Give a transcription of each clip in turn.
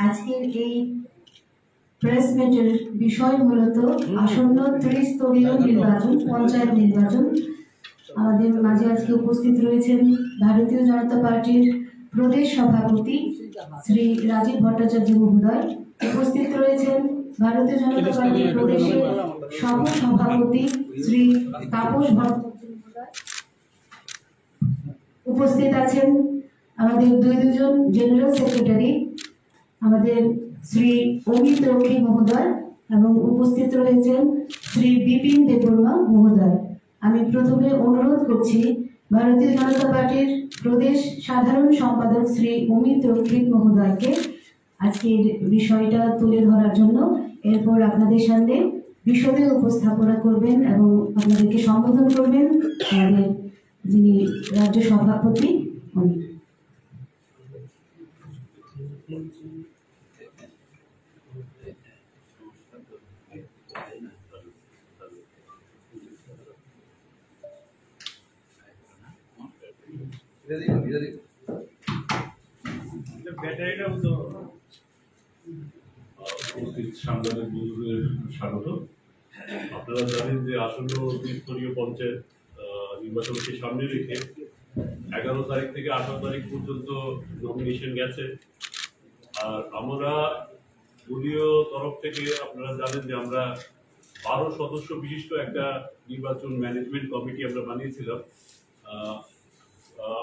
আজকের এই প্রেস মিটের বিষয় মূলত আসন্ন ত্রিস্তরীয় নির্বাচন, পঞ্চায়েত নির্বাচন। আমাদের মাঝে আজকে উপস্থিত রয়েছেন ভারতীয় জনতা পার্টির প্রদেশ সভাপতি শ্রী রাজীব ভট্টাচার্য মহোদয়, উপস্থিত রয়েছেন ভারতীয় জনতা পার্টির প্রদেশের সহ সভাপতি শ্রী তাপস ভট্টাচার্য মহোদয়, উপস্থিত আছেন আমাদের দুজন জেনারেল সেক্রেটারি আমাদের শ্রী অমিত রক্ষী মহোদয় এবং উপস্থিত রয়েছেন শ্রী বিপিন দেববর্মা মহোদয়। আমি প্রথমে অনুরোধ করছি ভারতীয় জনতা পার্টির প্রদেশ সাধারণ সম্পাদক শ্রী অমিত রক্ষী মহোদয়কে আজকের বিষয়টা তুলে ধরার জন্য। এরপর আপনাদের সামনে বিশদে উপস্থাপনা করবেন এবং আপনাদেরকে সম্বোধন করবেন আমাদের যিনি রাজ্য সভাপতি অমিত। সাংবাদিক বন্ধুদের স্বাগত। আপনারা জানেন যে আসন্ন ত্রিস্তরীয় পঞ্চায়েত নির্বাচনকে সামনে রেখে 11 তারিখ থেকে 18 তারিখ পর্যন্ত নমিনেশন গেছে। আর আমরা দলীয় তরফ থেকে আপনারা জানেন যে আমরা 12 সদস্য বিশিষ্ট একটা নির্বাচন ম্যানেজমেন্ট কমিটি আমরা বানিয়েছিলাম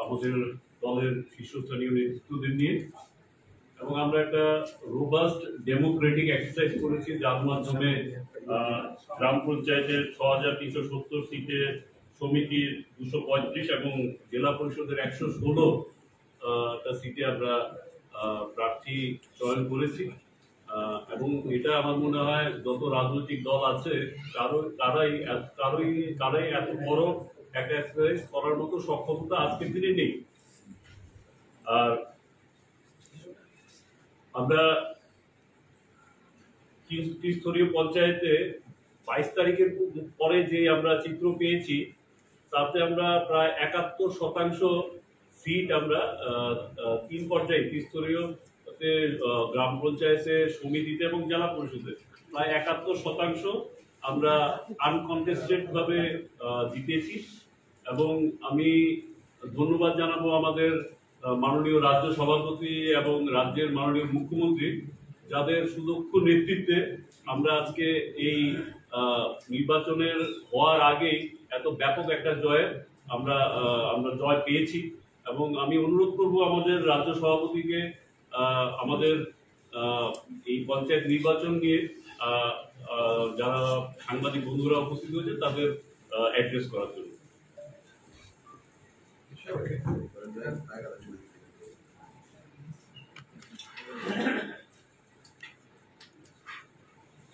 আমাদের দলের শীর্ষস্থানীয় নেতৃত্বদের নিয়ে, এবং আমরা একটা রোবাস্ট ডেমোক্রেটিক এক্সারসাইজ করেছি, যার মাধ্যমে গ্রাম পঞ্চায়েতের 6370 সিটে, সমিতির 235 এবং জেলা পরিষদের 116টা সিটে আমরা প্রার্থী চয়ন করেছি। এবং এটা আমার মনে হয় যত রাজনৈতিক দল আছে তারাই এত বড় একটা এক্সারসাইজ করার মতো সক্ষমতা আজকের দিনে নেই। আর আমরা ত্রিস্তরীয় পঞ্চায়েতে 22 তারিখের পরে যে আমরা চিত্র পেয়েছি, তাতে আমরা প্রায় 71% সিট আমরা 3 পর্যায়ে ত্রিস্তরীয় গ্রাম পঞ্চায়েতে, সমিতিতে এবং জেলা পরিষদে প্রায় 71% আমরা আনকনটেস্টেড ভাবে জিতেছি। এবং আমি ধন্যবাদ জানাবো আমাদের মাননীয় রাজ্য সভাপতি এবং রাজ্যের মাননীয় মুখ্যমন্ত্রী, যাদের সুদক্ষ নেতৃত্বে আমরা আজকে এই নির্বাচনের হওয়ার আগেই এত ব্যাপক একটা আমরা জয় পেয়েছি। এবং আমি অনুরোধ করব আমাদের রাজ্য সভাপতিকে আমাদের এই পঞ্চায়েত নির্বাচন নিয়ে যারা সাংবাদিক বন্ধুরা উপস্থিত হয়েছে তাদের অ্যাড্রেস করার জন্য।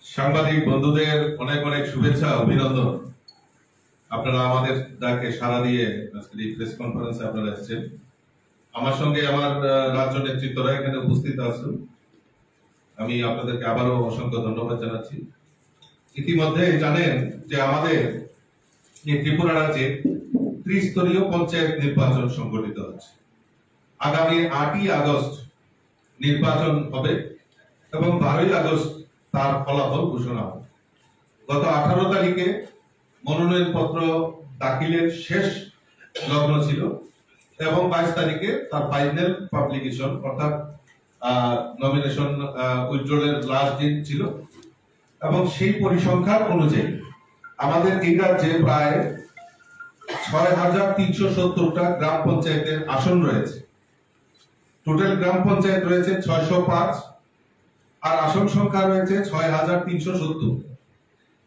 সাংবাদিক বন্ধুদের অনেক অনেক শুভেচ্ছা, অভিনন্দন। আপনারা আমাদের ডাকে সাড়া দিয়ে আজকের এই প্রেস কনফারেন্সে আপনারা এসেছেন। আমার সঙ্গে আমার রাজ্য নেতৃত্বরা এখানে উপস্থিত আছেন। আমি আপনাদেরকে আবারও অসংখ্য ধন্যবাদ জানাচ্ছি। ইতিমধ্যে জানেন যে আমাদের এই ত্রিপুরা রাজ্যে ত্রিস্তরীয় পঞ্চায়েত নির্বাচন সংগঠিত হচ্ছে। আগামী 8ই আগস্ট নির্বাচন হবে এবং 12ই আগস্ট তার ফলাফল ঘোষণা হবে। গত 18 তারিখে মনোনয়ন পত্র দাখিলের শেষ লগ্ন ছিল এবং 22 তারিখে তার ফাইনাল পাবলিকেশন অর্থাৎ নমিনেশন উইথড্রলের লাস্ট দিন ছিল। এবং সেই পরিসংখ্যান অনুযায়ী আমাদের এই রাজ্যে প্রায় 6370টা গ্রাম পঞ্চায়েতের আসন রয়েছে। টোটাল গ্রাম পঞ্চায়েত রয়েছে 605 আর আসন সংখ্যা রয়েছে 6370।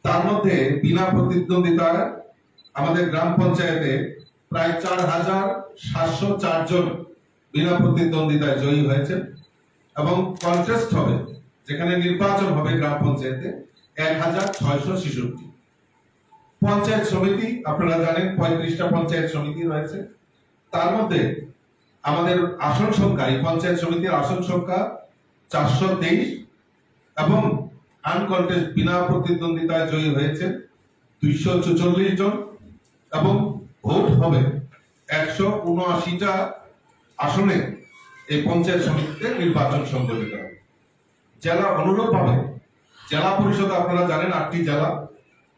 তার মধ্যে বিনা প্রতিদ্বন্দ্বিতায় আমাদের গ্রাম পঞ্চায়েতে প্রায় 4704 জন বিনা প্রতিদ্বন্দ্বিতায় জয়ী হয়েছে এবং কন্টেস্ট হবে, যেখানে নির্বাচন হবে গ্রাম পঞ্চায়েতে 1666। পঞ্চায়েত সমিতি আপনারা জানেন 35টা পঞ্চায়েত সমিতি রয়েছে। তার মধ্যে আমাদের আসন সংখ্যা, এই পঞ্চায়েত সমিতির আসন সংখ্যা 423 এবং আনকন্টেস্ট বিনা প্রতিদ্বন্দ্বিতায় জয়ী হয়েছে 244 জন এবং ভোট হবে 179টা আসনে এই পঞ্চায়েত সমিতিতে নির্বাচন সংগঠিত হবে। জেলা অনুরূপভাবে জেলা পরিষদ আপনারা জানেন 8টি জেলা,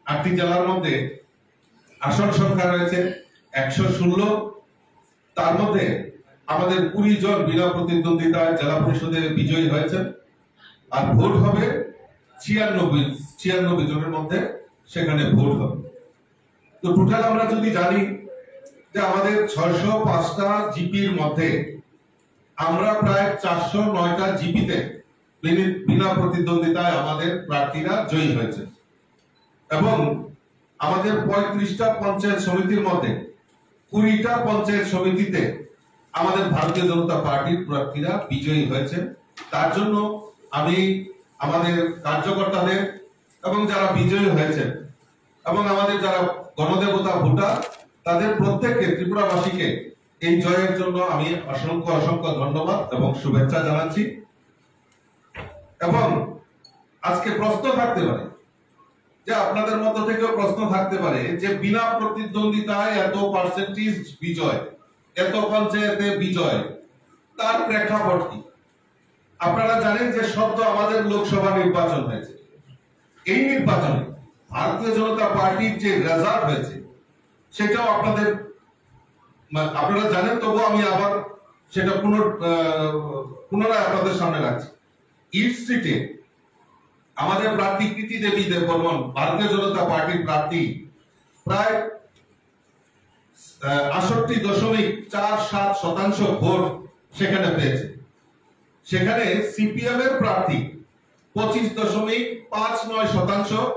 8টি জেলার মধ্যে আসন সংখ্যা রয়েছে 116। তার মধ্যে আমাদের 20 জন বিনা প্রতিদ্বন্দ্বিতায় জেলা পরিষদে বিজয়ী হয়েছেন, আর ভোট হবে 96 জনের মধ্যে সেখানে ভোট হবে। তো টোটাল আমরা যদি জানি যে আমাদের 605টা জিপির মধ্যে আমরা প্রায় 409টা জিপিতে বিনা প্রতিদ্বন্দ্বিতায় আমাদের প্রার্থীরা জয়ী হয়েছে, এবং আমাদের 35টা পঞ্চায়েত সমিতির মধ্যে 20টা পঞ্চায়েত সমিতিতে আমাদের ভারতীয় জনতা পার্টির প্রার্থীরা বিজয়ী হয়েছে। তার জন্য আমি আমাদের কার্যকর্তাদের এবং যারা বিজয়ী হয়েছে এবং আমাদের যারা গণদেবতা ভোটার তাদের প্রত্যেককে, ত্রিপুরাবাসীকে এই জয়ের জন্য আমি অসংখ্য অসংখ্য ধন্যবাদ এবং শুভেচ্ছা জানাচ্ছি। এবং আজকে প্রশ্ন থাকতে পারে যে আপনাদের মধ্য থেকেও প্রশ্ন থাকতে পারে যে বিনা প্রতিদ্বন্দ্বিতায় এত পার্সেন্টেজ বিজয়, এত পঞ্চায়েতে বিজয়, তার প্রেক্ষাপট কি? আপনারা জানেন যে সদ্য আমাদের লোকসভা নির্বাচন হয়েছে। এই নির্বাচনে ভারতীয় জনতা পার্টির যে রেজাল্ট হয়েছে সেটাও আপনারা জানেন, তবু আমি আবার সেটা পুনরায় আপনাদের সামনে রাখছি। ইস্ট সিটে আমাদের প্রার্থী কৃতি দেবী দেববর্মন, ভারতীয় জনতা পার্টির প্রার্থী, প্রায় 68.47% ভোট সেখানে পেয়েছে। সেখানে সিপিএম এর প্রার্থী 25.59%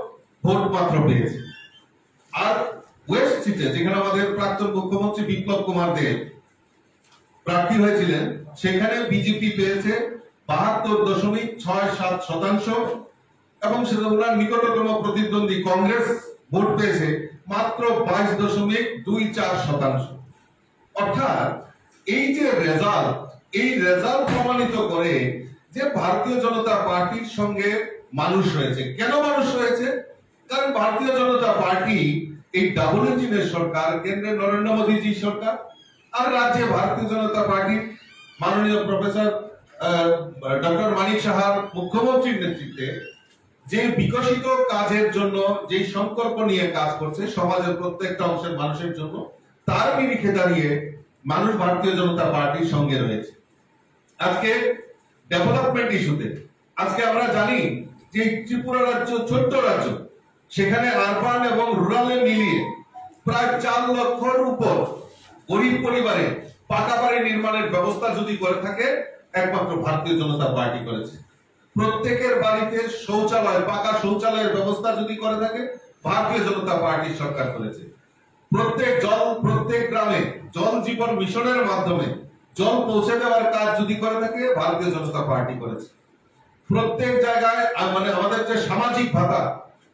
ভোট মাত্র পেয়েছে। আর ওয়েস্ট সিটে, যেখানে আমাদের প্রাক্তন মুখ্যমন্ত্রী বিপ্লব কুমার দেব প্রার্থী হয়েছিলেন, সেখানে বিজেপি পেয়েছে 72.67% এবং সেগুলোর নিকটতম প্রতিদ্বন্দ্বী কংগ্রেস ভোট পেয়েছে মাত্র 22.24%। অর্থাৎ এই যে রেজাল্ট, এই রেজাল্ট প্রমাণিত করে যে ভারতীয় জনতা পার্টির সঙ্গে মানুষ রয়েছে। কেন মানুষ রয়েছে? কারণ ভারতীয় জনতা পার্টি এই ডাবল ইঞ্জিনের সরকার, কেন্দ্রে নরেন্দ্র মোদীজি সরকার, আর রাজ্যে ভারতীয় জনতা পার্টি মাননীয় প্রফেসর ডক্টর মানিক সাহার মুখ্যমন্ত্রীর নেতৃত্বে যে বিকশিত কাজের জন্য যে সংকল্প নিয়ে কাজ করছে সমাজের প্রত্যেকটা অংশের মানুষের জন্য, তার নিরিখে দাঁড়িয়ে মানুষ ভারতীয় জনতা পার্টির সঙ্গে রয়েছে। আজকে ডেভেলপমেন্ট ইস্যুতে আজকে আমরা জানি যে ত্রিপুরা রাজ্য ছোট্ট রাজ্য, সেখানে আরবান এবং রুরালে মিলিয়ে প্রায় 4 লক্ষের উপর গরিব পরিবারে পাকা বাড়ি নির্মাণের ব্যবস্থা যদি করে থাকে একমাত্র ভারতীয় জনতা পার্টি করেছে। প্রত্যেকের বাড়িতে শৌচালয়, পাকা শৌচালয়ের ব্যবস্থা যদি করে থাকে ভারতীয় জনতা পার্টির সরকার করেছে। প্রত্যেক গ্রামে জল জীবন মিশনের মাধ্যমে জল পৌঁছে দেওয়ার কাজ যদি করে থাকে ভারতীয় জনতা পার্টি করেছে। প্রত্যেক জায়গায় মানে আমাদের যে সামাজিক ভাতা,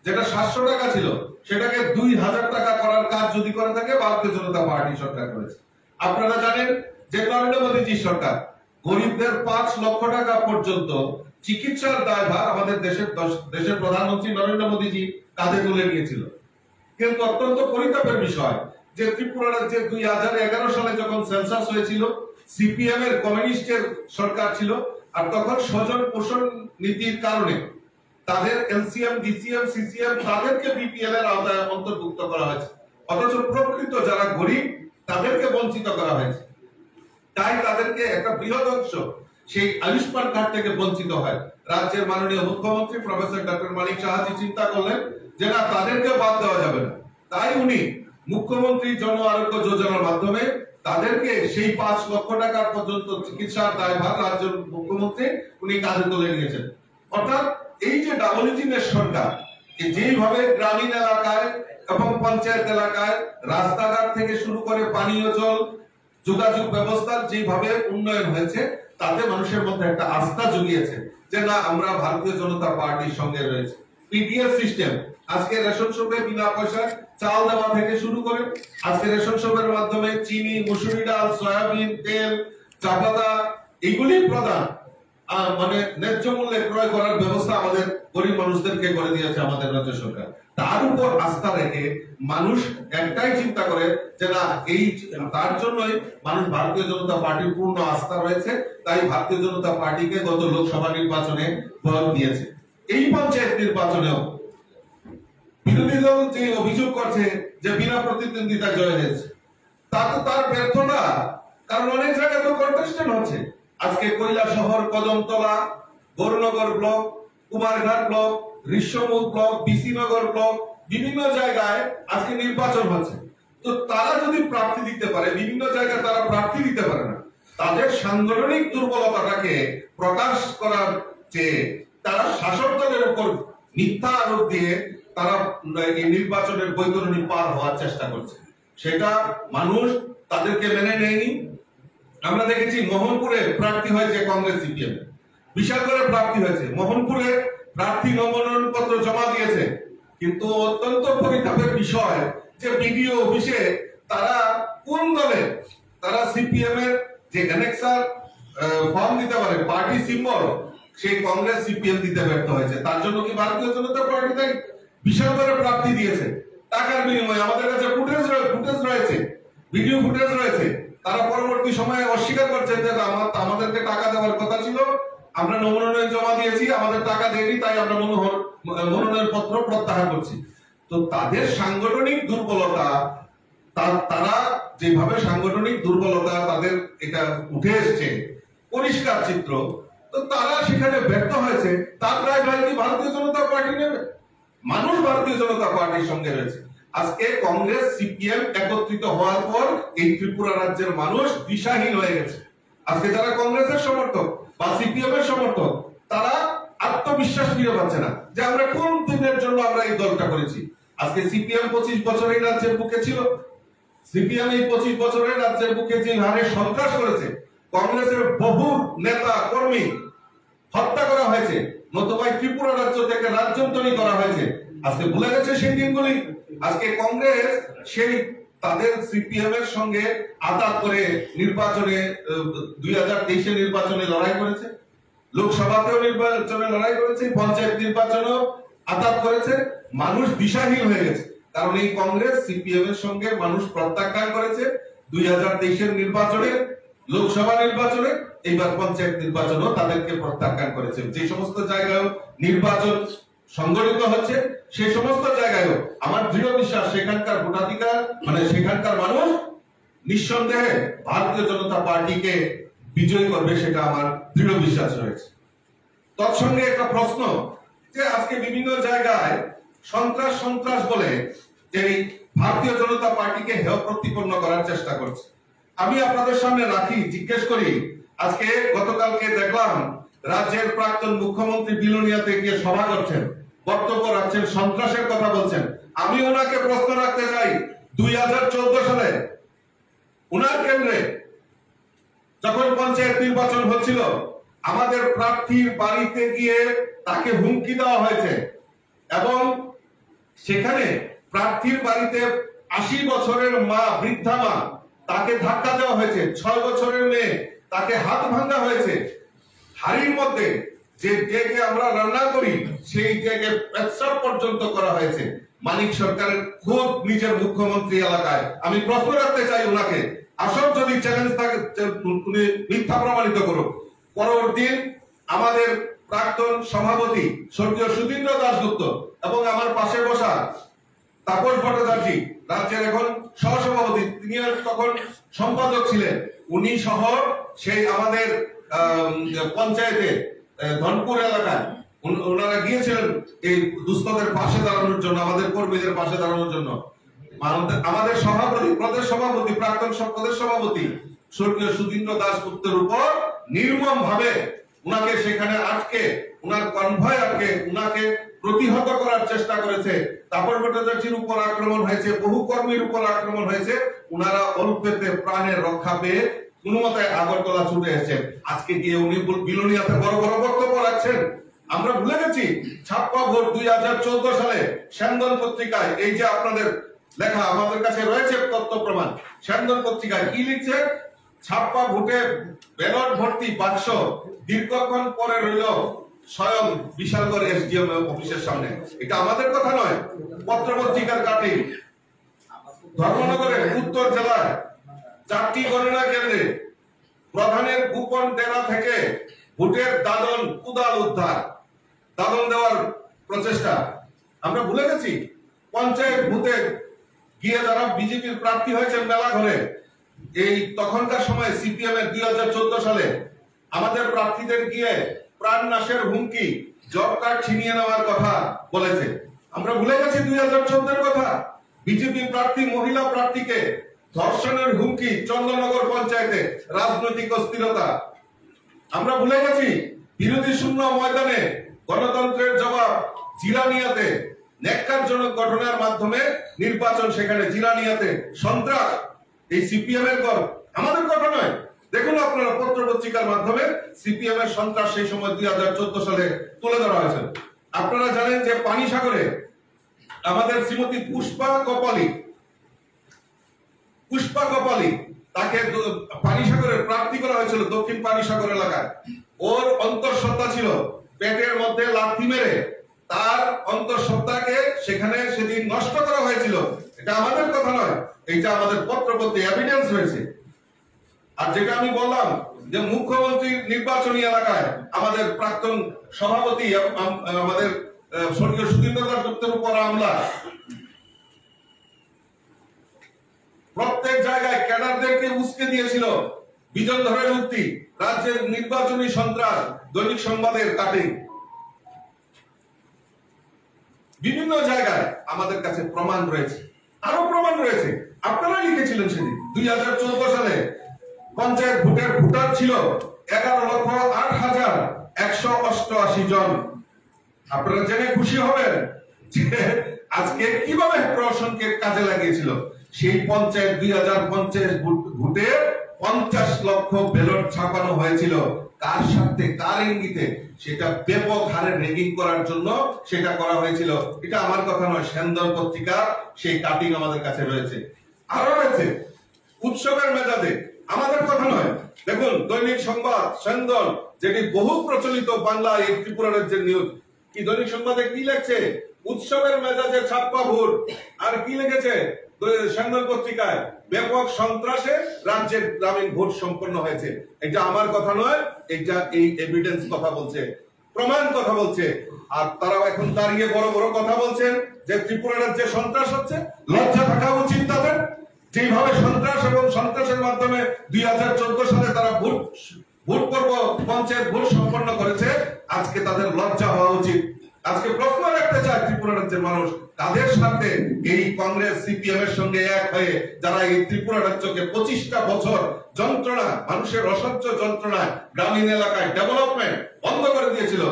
যেটা 700 টাকা ছিল সেটাকে 2000 টাকা করার কাজ যদি করে থাকে ভারতীয় জনতা পার্টি সরকার করেছে। আপনারা জানেন যে নরেন্দ্র মোদীজি সরকার গরিবদের 5 লক্ষ টাকা পর্যন্ত চিকিৎসার দায়ভার আমাদের দেশের প্রধানমন্ত্রী নরেন্দ্র মোদীজি কাঁধে তুলে নিয়েছিল। কিন্তু অত্যন্ত পরিতাপের বিষয় যে ত্রিপুরা রাজ্যে 2011 সালে যখন সেন্সাস হয়েছিল, সিপিএম এর কমিউনিস্টের সরকার ছিল, আর তখন স্বজন পোষণ নীতির কারণে তাদের এলসিএম, ডিসিএম, সিসিএম তাদেরকে বিপিএল এর আওতায় অন্তর্ভুক্ত করা হয়েছে, অথচ প্রকৃত যারা গরিব তাদেরকে বঞ্চিত করা হয়েছে। তাই তাদেরকে একটা বৃহৎ অংশ সেই আয়ুষ্মান কার্ড থেকে বঞ্চিত হয়। রাজ্যের মাননীয় মুখ্যমন্ত্রী প্রফেসর ডক্টর মানিক সাহাজি চিন্তা করলেন যে না, তাদেরকে বাদ দেওয়া যাবে না। তাই উনি মুখ্যমন্ত্রী জন আরোগ্য যোজনার মাধ্যমে তাদেরকে সেই 5 লক্ষ টাকা পর্যন্ত চিকিৎসার দায়ভার রাজ্যের মুখ্যমন্ত্রী উনি কাঁধে তুলে নিয়েছেন। অর্থাৎ এই যে ডাবল ইঞ্জিনের সরকার, যেইভাবে গ্রামীণ এলাকায় এবং পঞ্চায়েত এলাকায় রাস্তাঘাট থেকে শুরু করে পানীয় জল, যোগাযোগ ব্যবস্থার যেভাবে উন্নয়ন হয়েছে, তাতে মানুষের মধ্যে একটা আস্থা জুগিয়েছে যে না, আমরা ভারতীয় জনতা পার্টির সঙ্গে রয়েছে। পিডিএস সিস্টেম, আজকে রেশন শপে বিনা পয়সায় চাল দেওয়া থেকে শুরু করে আজকে রেশন শপের মাধ্যমে চিনি, মুসুরি ডাল, সয়াবিন তেল, চা পাতা এগুলি প্রদান। মানে ন্যায্য মূল্যে ক্রয় করার ব্যবস্থা আমাদের গরিব মানুষদেরকে করে দিয়েছে আমাদের রাজ্য সরকার। তার উপর আস্থা রেখে মানুষ একটাই চিন্তা করে যে না, এই তার জন্যই মানুষ ভারতীয় জনতা পার্টির পূর্ণ আস্থা রয়েছে, তাই ভারতীয় জনতা পার্টিকে গত লোকসভা নির্বাচনে ভোট দিয়েছে। এই পঞ্চায়েত নির্বাচনেও বিরোধী দল যে অভিযোগ করছে যে বিনা প্রতিদ্বন্দ্বিতা জয় হয়েছে, তা তো তার ব্যর্থ না, কারণ অনেক জায়গায় তো কন্টেস্টেড হচ্ছে। আজকে Kailashahar, Kadamtala, Gournagar block, Kumarghat block, Rishyamukh block, BC Nagar block, বিভিন্ন জায়গায় আজকে নির্বাচন হচ্ছে। তো তারা যদি প্রার্থী দিতে পারে, বিভিন্ন জায়গায় তারা প্রার্থী দিতে পারে না, তাদের সাংগঠনিক দুর্বলতাটাকে প্রকাশ করার চেয়ে তারা শাসক দলের উপর মিথ্যা আরোপ দিয়ে তারা এই নির্বাচনের বৈতরণী পার হওয়ার চেষ্টা করছে। সেটা মানুষ তাদেরকে মেনে নেয়নি। আমরা দেখেছি মোহনপুরে প্রার্থী হয়েছে কংগ্রেস সিপিএম, বিশালগড়ে প্রার্থী হয়েছে, মোহনপুরে প্রার্থী মনোনয়ন পত্র জমা দিয়েছে, কিন্তু অত্যন্ত পরিতাপের বিষয় যে বিডিও অফিসে তারা কোন দলের, তারা সিপিএম এর যে অ্যানেক্সার ফর্ম দিতে পারে, পার্টি সিম্বল, সেই কংগ্রেস সিপিএম দিতে ব্যর্থ হয়েছে। তার জন্য কি ভারতীয় জনতা পার্টি তাই বিশালগড়ে প্রার্থী দিয়েছে টাকার বিনিময়ে? আমাদের কাছে ফুটেজ রয়েছে, ভিডিও ফুটেজ রয়েছে। তারা পরবর্তী সময়ে অস্বীকার করছেন যে আমাদেরকে টাকা দেওয়ার কথা ছিল, আমরা মনোনয়ন জমা দিয়েছি, আমাদের টাকা দেয়নি, তাই আমরা মনোনয়ন পত্র প্রত্যাহার করছি। তো তাদের সাংগঠনিক দুর্বলতা, তারা যেভাবে সাংগঠনিক দুর্বলতা তাদের এটা উঠে এসছে পরিষ্কার চিত্র, তো তারা সেখানে ব্যর্থ হয়েছে। তার প্রায় কি ভারতীয় জনতা পার্টি নেবে? মানুষ ভারতীয় জনতা পার্টির সঙ্গে রয়েছে। আজকে কংগ্রেস সিপিএম একত্রিত হওয়ার পর এই ত্রিপুরা রাজ্যের মানুষ দিশাহীন হয়ে গেছে। আজকে যারা কংগ্রেসের সমর্থক বা সিপিএম এর সমর্থক, তারা আত্মবিশ্বাস ফিরে পাচ্ছে না যে আমরা কোন দিনের জন্য আমরা এই দলটা করেছি। আজকে সিপিএম 25 বছর এই রাজ্যের বুকে ছিল, সিপিএম এই 25 বছরের রাজ্যের বুকে যে হারে সন্ত্রাস করেছে, কংগ্রেসের বহু নেতা কর্মী হত্যা করা হয়েছে, নতুবা ত্রিপুরা রাজ্য থেকে রাজ্যান্তরী করা হয়েছে। আজকে ভুলে গেছে সেই দিনগুলি। আজকে কংগ্রেস সেই তাদের সিপিএম এর সঙ্গে আঘাত করে নির্বাচনে 2023 নির্বাচনে লড়াই করেছে, লোকসভাতেও নির্বাচনে লড়াই করেছে, পঞ্চায়েত নির্বাচনেও আঘাত করেছে। মানুষ দিশাহীন হয়ে গেছে, কারণ এই কংগ্রেস সিপিএম এর সঙ্গে মানুষ প্রত্যাখ্যান করেছে 2023 নির্বাচনে, লোকসভা নির্বাচনে, এইবার পঞ্চায়েত নির্বাচনও তাদেরকে প্রত্যাখ্যান করেছে। যে সমস্ত জায়গায় নির্বাচন সংগঠিত হচ্ছে সেই সমস্ত জায়গায়ও আমার দৃঢ় বিশ্বাস সেখানকার ভোটাধিকার মানে সেখানকার মানুষ নিঃসন্দেহে ভারতীয় জনতা পার্টিকে বিজয়ী করবে, সেটা আমার দৃঢ় বিশ্বাস রয়েছে। তৎসঙ্গে একটা প্রশ্ন যে আজকে বিভিন্ন জায়গায় সন্ত্রাস বলে এই ভারতীয় জনতা পার্টিকে হেয় প্রতিপন্ন করার চেষ্টা করছে। আমি আপনাদের সামনে রাখি, জিজ্ঞেস করি, আজকে গতকালকে দেখলাম রাজ্যের প্রাক্তন মুখ্যমন্ত্রী বিলোনিয়াতে গিয়ে সভা করছেন, বক্তব্য রাখছেন, সন্ত্রাসের কথা বলছেন। আমি ওনাকে প্রশ্ন রাখতে চাই, 2014 সালে উনার কেন্দ্রে যখন পঞ্চায়েত নির্বাচন হচ্ছিল, আমাদের প্রার্থীর বাড়িতে গিয়ে তাকে হুমকি দেওয়া হয়েছে এবং সেখানে প্রার্থীর বাড়িতে 80 বছরের মা, বৃদ্ধা মা, তাকে ধাক্কা দেওয়া হয়েছে, 6 বছরের মেয়ে, তাকে হাত ভাঙা হয়েছে। হাড়ির মধ্যে যে ডেকে আমরা রান্না করি সেই ডেকে পেচ্ছাপ পর্যন্ত করা হয়েছে মানিক সরকারের খুব নিজের মুখ্যমন্ত্রী এলাকায়। আমি প্রশ্ন রাখতে চাই ওনাকে, আসল যদি চ্যালেঞ্জ থাকে উনি মিথ্যা প্রমাণিত করুক। পরবর্তী আমাদের প্রাক্তন সভাপতি স্বর্গীয় সুধীন্দ্র দাশগুপ্ত এবং আমার পাশে বসা তাপস ভট্টাচার্য, রাজ্যের এখন সহসভাপতি, তিনি তখন সম্পাদক ছিলেন, উনি সহ সেই আমাদের পঞ্চায়েতে ধনপুর এলাকায় ওনারা গিয়েছিলেন এই দুস্থদের পাশে দাঁড়ানোর জন্য, আমাদের কর্মীদের পাশে দাঁড়ানোর জন্য। আমাদের সভাপতি, প্রদেশ সভাপতি, প্রাক্তন প্রদেশ সভাপতি স্বর্গীয় সুধীন্দ্র দাশগুপ্তের উপর নির্মম ভাবে উনাকে সেখানে আটকে, উনার কনভয় আটকে উনাকে প্রতিহত করার চেষ্টা করেছে। তাপস ভট্টাচার্যের উপর আক্রমণ হয়েছে, বহু কর্মীর উপর আক্রমণ হয়েছে। উনারা অল্পেতে প্রাণের রক্ষা পেয়ে কোন মতে আগরতলা ছুটে এসেছে। আজকে গিয়ে উনি বিলোনিয়াতে বড় বড় বক্তব্য রাখছেন। আমরা ভুলে গেছি ছাপ্পা ভোট 2014 সালে শ্যামদল পত্রিকায়, এই যে আপনাদের লেখা আমাদের কাছে রয়েছে তথ্য প্রমাণ, শ্যামদল পত্রিকায় কি লিখছে, ছাপ্পা ভোটে ব্যালট ভর্তি বাক্স দীর্ঘক্ষণ পরে রইল স্বয়ং বিশালগড় এসডিএম অফিসের সামনে। এটা আমাদের কথা নয়, পত্রপত্রিকার কাটিং। ধর্মনগরের উত্তর জেলার 4টি গণনা কেন্দ্রে প্রধানের গোপন ডেরা থেকে ভোটের দাদন কুদাল উদ্ধার, দাদন দেওয়ার প্রচেষ্টা। আমরা ভুলে গেছি পঞ্চায়েত ভোটে গিয়ে যারা বিজেপির প্রার্থী হয়েছেন মেলা ঘরে, এই তখনকার সময় সিপিএম এর 2014 সালে আমাদের প্রার্থীদের গিয়ে প্রাণ নাশের হুমকি, জব কার্ড ছিনিয়ে নেওয়ার কথা বলেছে। আমরা ভুলে গেছি 2014 এর কথা। বিজেপি প্রার্থী মহিলা প্রার্থীকে ধর্ষণের হুমকি চন্দ্রনগর পঞ্চায়েতে, রাজনৈতিক অস্থিরতা। আমরা ভুলে গেছি বিরোধী শূন্য ময়দানে গণতন্ত্রের জবাব জিরানিয়াতে ন্যাক্কারজনক ঘটনার মাধ্যমে নির্বাচন, সেখানে জিরানিয়াতে সন্ত্রাস। এই সিপিএম এর গড়, আমাদের কথা নয়। দেখুন আপনারা পত্র পত্রিকার মাধ্যমে সিপিএম এর সন্ত্রাস সেই সময় 2014 সালে তুলে ধরা হয়েছে। আপনারা জানেন যে পানিসাগরে আমাদের শ্রীমতী পুষ্পা কপালি তাকে পানিসাগরের প্রার্থী করা হয়েছিল দক্ষিণ পানিসাগর এলাকায়। ওর অন্তঃসত্ত্বা ছিল, পেটের মধ্যে লাথি মেরে তার অন্তঃসত্ত্বাকে সেখানে সেদিন নষ্ট করা হয়েছিল। এটা আমাদের কথা নয়, এটা আমাদের পত্রপত্রে এভিডেন্স রয়েছে। আর যেটা আমি বললাম যে মুখ্যমন্ত্রীর নির্বাচনী এলাকায় আমাদের প্রাক্তন সভাপতি আমাদের স্বর্গীয় সুধীন্দ্র দাস গুপ্তের উপর হামলা, প্রত্যেক জায়গায় ক্যাডারদেরকে উস্কে দিয়েছিল বিজন ধরের উক্তি, রাজ্যের নির্বাচনী সন্ত্রাস, দৈনিক সংবাদের কাটিং, বিভিন্ন জায়গায় আমাদের কাছে প্রমাণ রয়েছে, আরো প্রমাণ রয়েছে। আপনারা লিখেছিলেন সেদিন 2014 সালে পঞ্চায়েত ভোটের ভোটার ছিল 11,08,188 জন। আপনারা জেনে খুশি হবেন যে আজকে কিভাবে প্রশাসনকে কাজে লাগিয়েছিল। সেই পঞ্চায়েত 2050 ভোটে 50 লক্ষ ব্যালট ছাপানো হয়েছিল। কার সাথে, কার ইঙ্গিতে? সেটা ব্যাপক হারে রেগিং করার জন্য সেটা করা হয়েছিল। এটা আমার কথা নয়, সেন্দল পত্রিকার সেই কাটিং আমাদের কাছে রয়েছে। আরো রয়েছে উৎসবের মেজাজে, আমাদের কথা নয়। দেখুন দৈনিক সংবাদ সেন্দল, যেটি বহু প্রচলিত বাংলা এই ত্রিপুরা রাজ্যের নিউজ, কি দৈনিক সংবাদে কি লেখছে? উৎসবের মেজাজে ছাপ্পা ভোট। আর কি লিখেছে সেন্দল পত্রিকায়? ব্যাপক সন্ত্রাসে রাজ্যের গ্রামীণ ভোট সম্পন্ন হয়েছে। এটা আমার কথা নয়, এটা এই এভিডেন্স কথা বলছে, প্রমাণ কথা বলছে। আর তারাও এখন দাঁড়িয়ে বড় বড় কথা বলছেন যে ত্রিপুরা রাজ্যে সন্ত্রাস হচ্ছে। লজ্জা থাকা উচিত তাদের। যেভাবে সন্ত্রাস এবং সন্ত্রাসের মাধ্যমে 2014 সালে তারা ভোট পর্ব পঞ্চায়েত ভোট সম্পন্ন করেছে, আজকে তাদের লজ্জা হওয়া উচিত। আজকে প্রশ্ন রাখতে চায় ত্রিপুরা রাজ্যের মানুষ, তাদের সাথে এই কংগ্রেস সিপিএম এর সঙ্গে এক হয়ে যারা এই ত্রিপুরা রাজ্যকে 25টা বছর যন্ত্রণা, মানুষের অসহ্য যন্ত্রণায় গ্রামীণ এলাকায় ডেভেলপমেন্ট বন্ধ করে দিয়েছিল,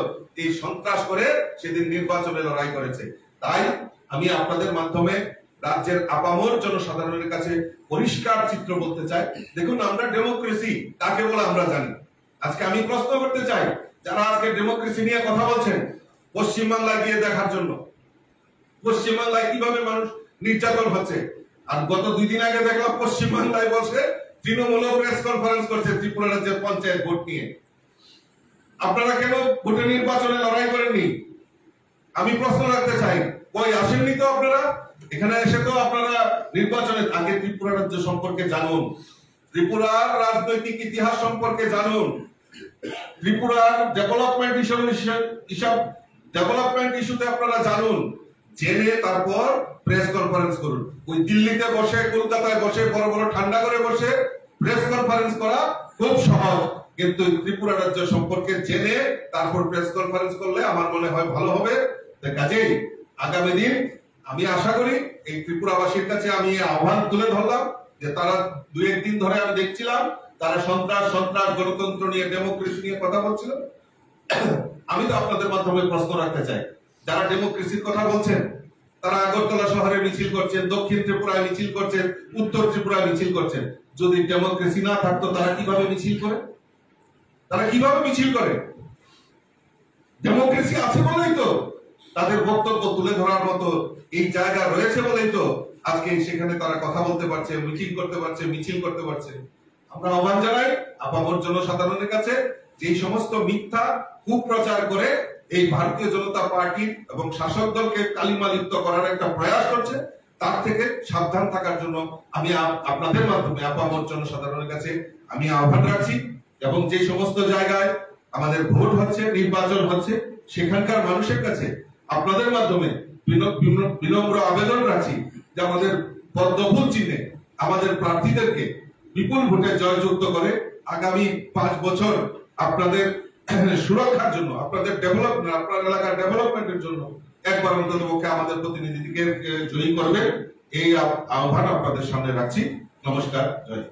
এই সন্ত্রাস করে সেদিন নির্বাচনে লড়াই করেছে। তাই আমি আপনাদের মাধ্যমে রাজ্যের আপামর জনসাধারণের কাছে পরিষ্কার চিত্র বলতে চাই। দেখুন আমরা ডেমোক্রেসি কাকে বলে আমরা জানি। আজকে আমি প্রশ্ন করতে চাই যারা আজকে ডেমোক্রেসি নিয়ে কথা বলছেন, পশ্চিমবাংলায় গিয়ে দেখার জন্য পশ্চিমবাংলায় কিভাবে মানুষ নির্যাতন হচ্ছে। আর গত 2 দিন আগে দেখলাম পশ্চিমবাংলায় বসে তৃণমূল প্রেস কনফারেন্স করছে ত্রিপুরা রাজ্যের পঞ্চায়েত ভোট নিয়ে। আপনারা কেন ভোটে নির্বাচনে লড়াই করেননি? আমি প্রশ্ন রাখতে চাই, কই আসেননি তো আপনারা? এখানে এসে তো আপনারা নির্বাচনের আগে ত্রিপুরা রাজ্য সম্পর্কে জানুন, ত্রিপুরার রাজনৈতিক ইতিহাস সম্পর্কে জানুন, ত্রিপুরার ডেভেলপমেন্ট ইস্যুতে আপনারা জানুন, জেনে তারপর প্রেস কনফারেন্স করুন। ওই দিল্লিতে বসে, কলকাতায় বসে, বড় বড় ঠান্ডা করে বসে প্রেস কনফারেন্স করা খুব সহজ, কিন্তু ত্রিপুরা রাজ্য সম্পর্কে জেনে তারপর প্রেস কনফারেন্স করলে আমার মনে হয় ভালো হবে। কাজেই আগামী দিন আমি আশা করি এই ত্রিপুরাবাসীর কাছে আমি আহ্বান তুলে ধরলাম যে তারা 2-1 দিন ধরে আমি দেখছিলাম তারা সন্ত্রাস গণতন্ত্র নিয়ে, ডেমোক্রেসি নিয়ে কথা বলছিল। আমি তো আপনাদের মাধ্যমে প্রশ্ন রাখতে চাই, যারা ডেমোক্রেসির কথা বলছেন তারা আগরতলা শহরে মিছিল করছেন, দক্ষিণ ত্রিপুরায় মিছিল করছেন, উত্তর ত্রিপুরায় মিছিল করছেন। যদি ডেমোক্রেসি না থাকতো তারা কিভাবে মিছিল করে? ডেমোক্রেসি আছে বলেই তো তাদের বক্তব্য তুলে ধরার মতো এই জায়গা রয়েছে বলেই তো আজকে সেখানে তারা কথা বলতে পারছে, মিটিং করতে পারছে, মিছিল করতে পারছে। আমরা আহ্বান জানাই আপামর জনসাধারণের কাছে যে এই সমস্ত মিথ্যা কুপ্রচার করে এই ভারতীয় জনতা পার্টি এবং শাসক দলকে কালিমা লিপ্ত করার একটা প্রয়াস করছে, তার থেকে সাবধান থাকার জন্য আমি আপনাদের মাধ্যমে আপামর জনসাধারণের কাছে আমি আহ্বান রাখছি। এবং যে সমস্ত জায়গায় আমাদের ভোট হচ্ছে, নির্বাচন হচ্ছে, সেখানকার মানুষের কাছে আপনাদের মাধ্যমে বিনম্র আবেদন রাখছি যে আমাদের পদ্মফুল চিহ্নে আমাদের প্রার্থীদেরকে বিপুল ভোটে জয়যুক্ত করে আগামী 5 বছর আপনাদের সুরক্ষার জন্য, আপনাদের ডেভেলপমেন্ট, আপনার এলাকার ডেভেলপমেন্টের জন্য একবার অন্তত পক্ষে আমাদের প্রতিনিধিকে জয়ী করবে, এই আহ্বান আপনাদের সামনে রাখছি। নমস্কার, জয়।